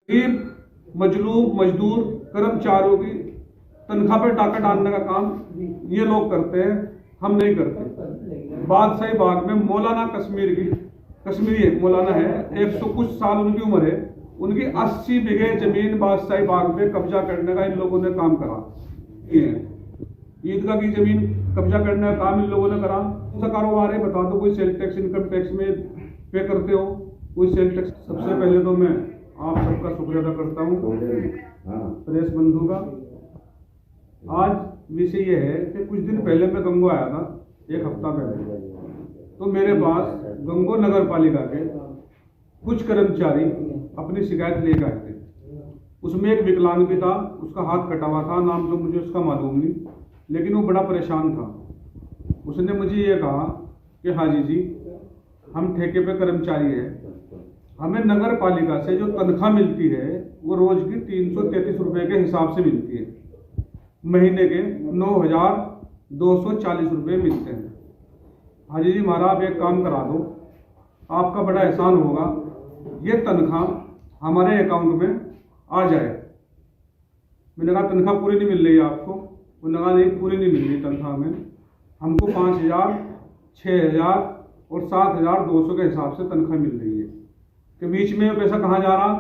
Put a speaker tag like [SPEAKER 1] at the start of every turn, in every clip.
[SPEAKER 1] गरीब मजलूम मजदूर कर्मचारियों की तनख्वाह पे टाका डालने का काम ये लोग करते हैं, हम नहीं करते। बादशाही बाग में मौलाना कश्मीरी मौलाना है, 100 कुछ साल उनकी उम्र है, उनकी 80 बीघे जमीन बादशाही बाग में कब्जा करने का इन लोगों ने काम करा। ईदगाह की जमीन कब्जा करने का काम इन लोगों ने करा। कौन सा कारोबार है बता दो, कोई सेल टैक्स इनकम टैक्स में पे करते हो, कोई सेल टैक्स। सबसे पहले तो मैं आप सबका शुक्रिया अदा करता हूँ प्रेस बंधु का। आज विषय ये है कि कुछ दिन पहले मैं गंगो आया था, एक हफ्ता पहले, तो मेरे पास गंगो नगर पालिका के कुछ कर्मचारी अपनी शिकायत लेकर आए थे। उसमें एक विकलांग भी था, उसका हाथ कटा हुआ था, नाम तो मुझे उसका मालूम नहीं, लेकिन वो बड़ा परेशान था। उसने मुझे ये कहा कि हाजी जी, हम ठेके पे कर्मचारी हैं, हमें नगर पालिका से जो तनख्वाह मिलती है वो रोज की 333 रुपये के हिसाब से मिलती है, महीने के 9,240 रुपये मिलते हैं। हाजी जी महाराज आप एक काम करा दो, आपका बड़ा एहसान होगा, ये तनख्वाह हमारे अकाउंट में आ जाए। मैंने कहा तनख्वाह पूरी नहीं मिल रही है आपको? उन्होंने कहा नहीं पूरी नहीं मिल रही तनख्वाह में, हमको 5,000, 6,000 और 7,200 के हिसाब से तनख्वाह मिल रही है। कि बीच में पैसा कहाँ जा रहा?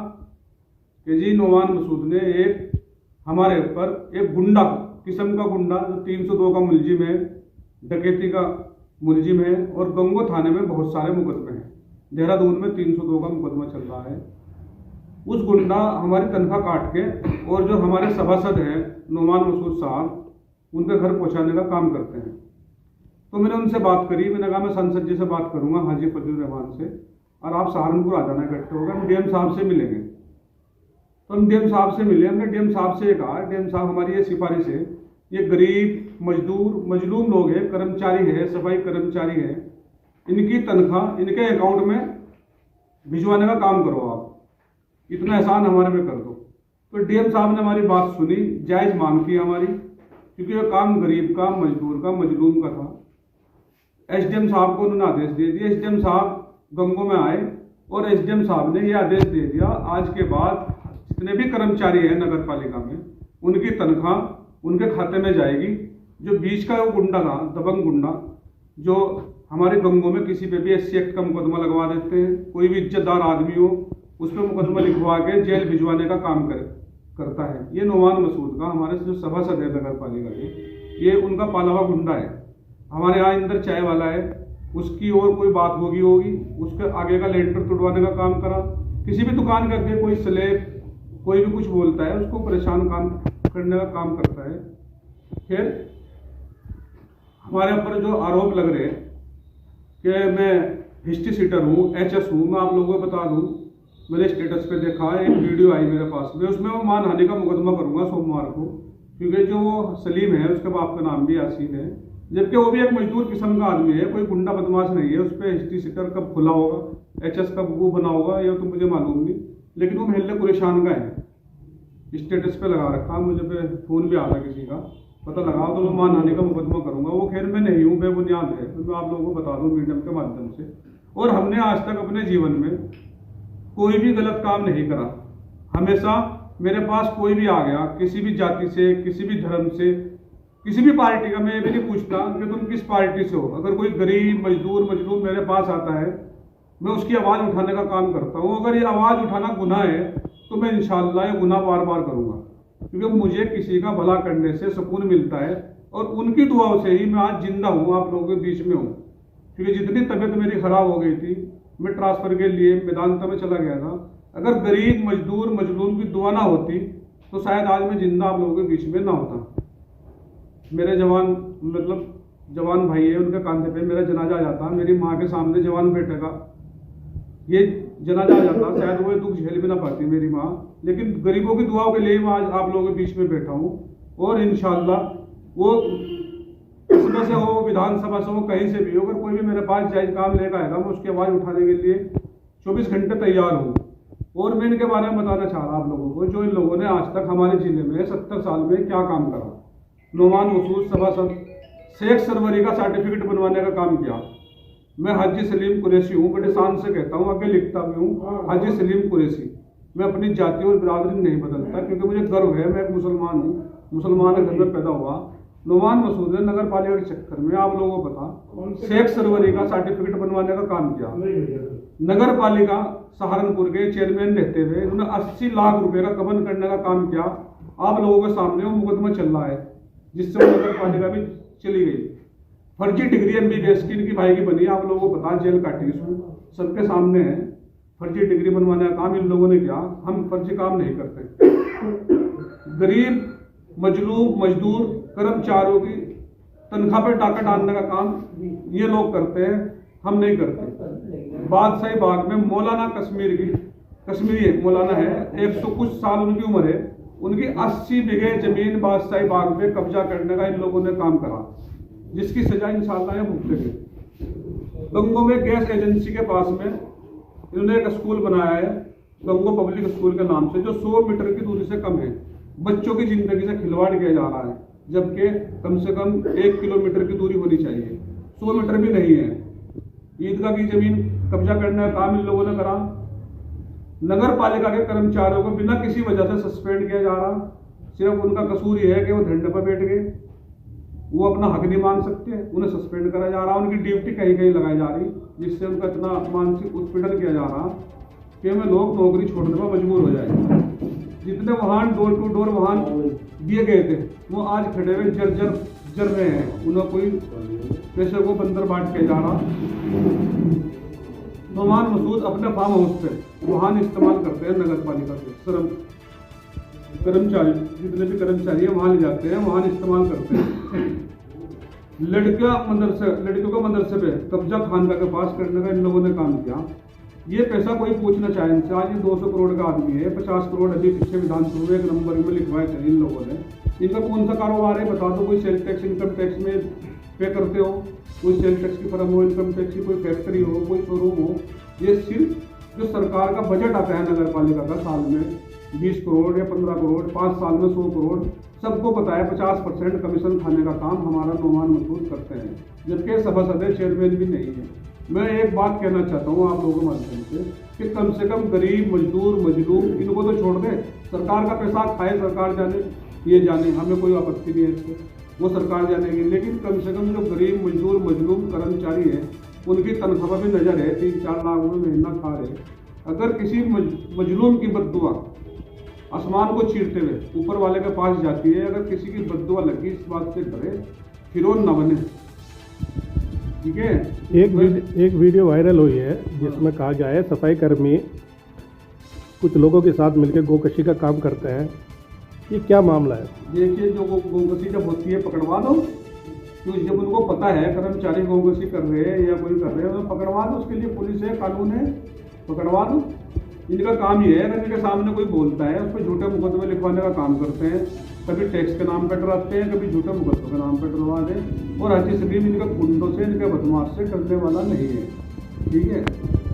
[SPEAKER 1] कि जी नौमान मसूद ने एक हमारे ऊपर एक गुंडा किस्म का गुंडा जो 302 का मुलजिम है, डकैती का मुलजिम है, और गंगो थाने में बहुत सारे मुकदमे हैं, देहरादून में 302 का मुकदमा चल रहा है। उस गुंडा हमारी तनख्वाह काट के और जो हमारे सभासद हैं नौमान मसूद साहब, उनके घर पहुंचाने का काम करते हैं। तो मैंने उनसे बात करी, मैंने कहा मैं संसद जी से बात करूंगा, हाजी फजल रहमान से, और आप सहारनपुर आ जाना इकट्ठे होगा, हम डीएम साहब से मिलेंगे। तो हम डीएम साहब से मिले। हमने डीएम साहब से कहा डीएम साहब हमारी ये सिफारिश है, ये गरीब मजदूर मजलूम लोग हैं, कर्मचारी है, सफाई कर्मचारी है, इनकी तनख्वाह इनके अकाउंट में भिजवाने का काम करो, आप इतना एहसान हमारे में कर दो। तो डीएम साहब ने हमारी बात सुनी, जायज़ मांग की हमारी, क्योंकि ये काम गरीब का, मजदूर का, मजलूम का था। एसडीएम साहब को उन्होंने आदेश दे दिया। एसडीएम साहब गंगो में आए और एसडीएम साहब ने यह आदेश दे दिया, आज के बाद जितने भी कर्मचारी हैं नगर पालिका में, उनकी तनख्वाह उनके खाते में जाएगी। जो बीच का वो गुंडा था, दबंग गुंडा, जो हमारे गंगो में किसी पे भी एससी एक्ट का मुकदमा लगवा देते हैं, कोई भी इज्जतदार आदमी हो उस पर मुकदमा लिखवा के जेल भिजवाने का काम करता है। ये नौमान मसूद का, हमारे जो सभासद है नगर पालिका के, ये उनका पाला हुआ गुंडा है। हमारे यहाँ इंदर चाय वाला है, उसकी और कोई बात होगी उसके आगे का लेंटर तोड़वाने का काम करा। किसी भी दुकान करके कोई स्लेब कोई भी कुछ बोलता है, उसको परेशान काम करने का काम करता है। फिर हमारे ऊपर जो आरोप लग रहे हैं कि मैं हिस्ट्री सीटर हूँ, एचएस हूँ, मैं आप लोगों को बता दूँ, मेरे स्टेटस पे देखा है, एक वीडियो आई मेरे पास में, उसमें वो मानहानि का मुकदमा करूँगा सोमवार को, क्योंकि जो वो सलीम है उसके बाप का नाम भी यासीन है, जबकि वो भी एक मजदूर किस्म का आदमी है, कोई गुंडा बदमाश नहीं है। उस पर हिस्ट्री सीटर कब खुला होगा, एचएस कब वो बना होगा, ये तो मुझे मालूम नहीं, लेकिन वो महल्ले कुरेशान का है, स्टेटस पे लगा रखा। मुझे पे फोन भी आता किसी का, पता लगा तो मैं मानहानि का मुकदमा करूंगा। वो खैर मैं नहीं हूँ, बेबुनियाद है, तो मैं आप लोगों को बता दूँ मीडियम के माध्यम से। और हमने आज तक अपने जीवन में कोई भी गलत काम नहीं करा। हमेशा मेरे पास कोई भी आ गया, किसी भी जाति से, किसी भी धर्म से, किसी भी पार्टी का, मैं ये भी नहीं पूछता कि तुम किस पार्टी से हो। अगर कोई गरीब मजदूर मजलूम मेरे पास आता है, मैं उसकी आवाज़ उठाने का काम करता हूँ। अगर ये आवाज़ उठाना गुनाह है तो मैं इंशाअल्लाह ये गुनाह बार बार करूँगा, क्योंकि मुझे किसी का भला करने से सुकून मिलता है, और उनकी दुआओं से ही मैं आज जिंदा हूँ, आप लोगों के बीच में हूँ। क्योंकि जितनी तबीयत मेरी खराब हो गई थी, मैं ट्रांसफ़र के लिए मेदांता में चला गया था। अगर गरीब मजदूर मजलूम की दुआ ना होती तो शायद आज मैं जिंदा आप लोगों के बीच में ना होता। मेरे जवान जवान भाई है, उनके कांधे पे मेरा जनाजा आ जाता, मेरी माँ के सामने जवान बेटे का ये जनाजा आ जाता, शायद वो दुख झेल भी ना पाती मेरी माँ। लेकिन गरीबों की दुआओं के लिए मैं आज आप लोगों के बीच में बैठा हूँ, और इंशाअल्लाह वो इसमें से हो, विधानसभा से हो, कहीं से भी हो, अगर कोई भी मेरे पास जायज काम लेकर आएगा, मैं उसकी आवाज़ उठाने के लिए 24 घंटे तैयार हूँ। और मैं इनके बारे में बताना चाह रहा आप लोगों को, जो इन लोगों ने आज तक हमारे जिले में 70 साल में क्या काम करा। नौमान मसूद सभासद शेख सरवरी का सर्टिफिकेट बनवाने का काम किया। मैं हाजी सलीम कुरैशी हूँ, बड़े शान से कहता हूँ, आगे लिखता भी हूँ, हाजी सलीम कुरैशी। मैं अपनी जाति और बिरादरी नहीं बदलता, क्योंकि मुझे गर्व है, मैं एक मुसलमान हूँ, मुसलमान के घर में पैदा हुआ। नुमान मसूद ने नगर पालिका के चक्कर में, आप लोगों को पता, शेख सरवरी का सर्टिफिकेट बनवाने का काम किया। नगर पालिका सहारनपुर के चेयरमैन रहते हुए उन्होंने 80 लाख रुपए का गबन करने का काम किया। आप लोगों के सामने वो मुकदमा चल रहा है, जिससे वो नगर पालिका भी चली गई। फर्जी डिग्री MBBS की इनकी भाई की बनी, आप लोगों को पता, जेल काटी इसमें, सबके सामने है। फर्जी डिग्री बनवाने का काम इन लोगों ने किया। हम फर्जी काम नहीं करते। गरीब मजलूम मजदूर कर्मचारियों की तनख्वाह पे टाका डालने का काम ये लोग करते हैं, हम नहीं करते। बादशाही बाग में मौलाना कश्मीरी मौलाना है, 100 कुछ साल उनकी उम्र है, उनकी 80 बीघे जमीन बादशाही बाग पे कब्जा करने का इन लोगों ने काम करा, जिसकी सजा इंशाअल्लाह ये भुगतेंगे। गंगो में गैस एजेंसी के पास में इन्होंने एक स्कूल बनाया है, गंगो पब्लिक स्कूल के नाम से, जो 100 मीटर की दूरी से कम है। बच्चों की जिंदगी से खिलवाड़ किया जा रहा है, जबकि कम से कम 1 किलोमीटर की दूरी होनी चाहिए, 100 मीटर भी नहीं है। ईदगाह की जमीन कब्जा करने का काम इन लोगों ने करा। नगर पालिका के कर्मचारियों को बिना किसी वजह से सस्पेंड किया जा रहा, सिर्फ उनका कसूर यह है कि वो धरने पर बैठ गए, वो अपना हक नहीं मान सकते, उन्हें सस्पेंड करा जा रहा, उनकी ड्यूटी कहीं कहीं लगाई जा रही, जिससे उनका इतना मानसिक उत्पीड़न किया जा रहा कि हमें लोग नौकरी छोड़ने पर मजबूर हो जाए। जितने वाहन डोर टू डोर वाहन दिए गए थे, वो आज खड़े हुए जर रहे हैं, उन्हें कोई पैसे को बंदर बांट के जा रहा। नुमान मसूद अपने फार्म हाउस पे वाहन इस्तेमाल करते हैं, नगर पालिका के कर्मचारी, जितने भी कर्मचारी हैं वहां ले जाते हैं, वाहन इस्तेमाल करते हैं। लड़कियों का मदरसे पे कब्जा खानका के पास करने का इन लोगों ने काम किया। ये पैसा कोई पूछना चाहे इनसे, आज ये 200 करोड़ का आदमी है, 50 करोड़ अभी पीछे विधानसभा एक नंबर में लिखवाए थे इन लोगों ने। इनका कौन सा कारोबार है बता दो, कोई सेल टैक्स इनकम टैक्स में पे करते हो, कोई सेल टैक्स की फर्म हो, इनकम टैक्स की कोई फैक्ट्री हो, कोई शोरूम हो। ये सिर्फ जो सरकार का बजट आता है नगर पालिका का साल में 20 करोड़ या 15 करोड़, 5 साल में 100 करोड़, सबको पता है 50% कमीशन खाने का काम हमारा नुमान मसूद करते हैं, जबकि सभासद चेयरमैन भी नहीं है। मैं एक बात कहना चाहता हूँ आप लोगों के माध्यम से कि कम से कम गरीब मजदूर मजलूम इनको तो छोड़ दे, सरकार का पैसा खाए, सरकार जाने, ये जाने, हमें कोई आपत्ति नहीं है इससे, वो सरकार जानेगी, लेकिन कम से कम जो गरीब मजदूर मजलूम कर्मचारी है उनकी तनख्वाह भी नजर है, 3-4 लाख रुपये महीना खा रहे। अगर किसी मजलूम की बद्दुआ आसमान को चीरते हुए ऊपर वाले के पास जाती है, अगर किसी की बद्दुआ लगी इस बात से डरे फिरौन न बने, ठीक है।
[SPEAKER 2] एक वीडियो वायरल हुई है जिसमें कहा गया है सफाई कर्मी कुछ लोगों के साथ मिलकर गोकशी का काम करते हैं, ये क्या मामला है?
[SPEAKER 1] देखिए, जो गोकशी जब होती है पकड़वा दो, क्योंकि जब उनको पता है कर्मचारी गोकशी कर रहे हैं या कोई कर रहे हैं तो पकड़वा दो, उसके लिए पुलिस है, कानून है, पकड़वा दो। इनका काम ये है, अगर इनके सामने कोई बोलता है उस पर झूठे मुकदमे लिखवाने का काम करते हैं, कभी टैक्स के नाम पर डराते हैं, कभी झूठे मुकदमों के नाम पर डरवा दें, और हर चीज इनका गुंडों से, इनके बदमाश से डरने वाला नहीं है, ठीक है।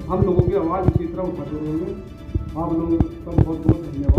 [SPEAKER 1] हम लोगों की आवाज़ इसी तरह उठाते रहेंगे। आप लोगों का बहुत बहुत धन्यवाद।